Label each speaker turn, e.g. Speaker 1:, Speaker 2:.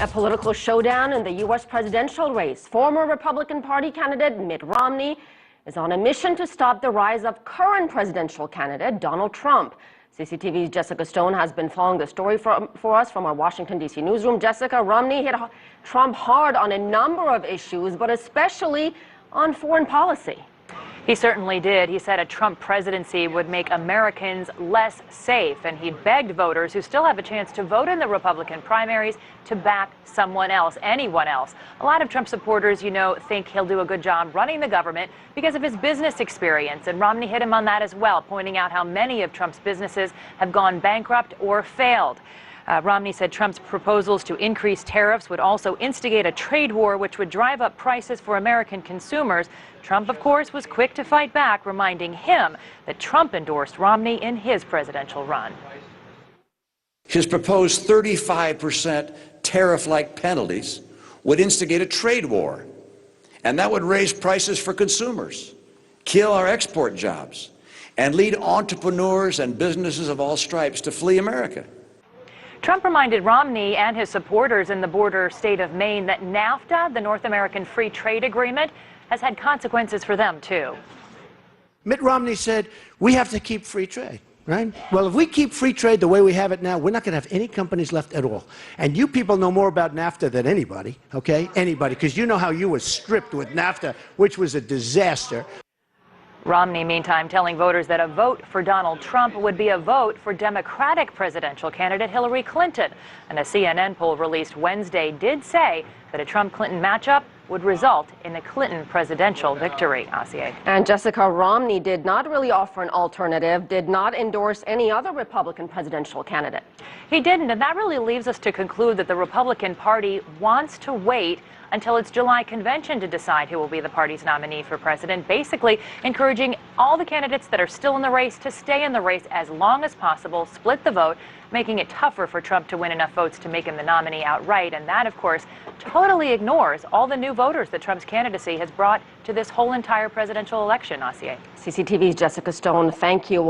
Speaker 1: A political showdown in the U.S. presidential race. Former Republican Party candidate Mitt Romney is on a mission to stop the rise of current presidential candidate Donald Trump. CCTV's Jessica Stone has been following the story for us from our Washington, D.C. newsroom. Jessica, Romney hit Trump hard on a number of issues, but especially on foreign policy.
Speaker 2: He certainly did. He said a Trump presidency would make Americans less safe, and he begged voters who still have a chance to vote in the Republican primaries to back someone else, anyone else. A lot of Trump supporters, think he'll do a good job running the government because of his business experience, and Romney hit him on that as well, pointing out how many of Trump's businesses have gone bankrupt or failed. Romney said Trump's proposals to increase tariffs would also instigate a trade war, which would drive up prices for American consumers. Trump, of course, was quick to fight back, reminding him that Trump endorsed Romney in his presidential run.
Speaker 3: His proposed 35% tariff-like penalties would instigate a trade war, and that would raise prices for consumers, kill our export jobs, and lead entrepreneurs and businesses of all stripes to flee America.
Speaker 2: Trump reminded Romney and his supporters in the border state of Maine that NAFTA, the North American Free Trade Agreement, has had consequences for them, too.
Speaker 4: Mitt Romney said, we have to keep free trade, right? Well, if we keep free trade the way we have it now, we're not going to have any companies left at all. And you people know more about NAFTA than anybody, okay? Anybody, because you know how you were stripped with NAFTA, which was a disaster.
Speaker 2: Romney, meantime, telling voters that a vote for Donald Trump would be a vote for Democratic presidential candidate Hillary Clinton. And a CNN poll released Wednesday did say that a Trump-Clinton matchup would result in a Clinton presidential victory. Asier.
Speaker 1: And Jessica, Romney did not really offer an alternative, did not endorse any other Republican presidential candidate.
Speaker 2: He didn't, and that really leaves us to conclude that the Republican Party wants to wait until its July convention to decide who will be the party's nominee for president, basically encouraging all the candidates that are still in the race to stay in the race as long as possible, split the vote, making it tougher for Trump to win enough votes to make him the nominee outright. And that, of course, totally ignores all the new voters that Trump's candidacy has brought to this whole entire presidential election, Asier.
Speaker 1: CCTV's Jessica Stone, thank you.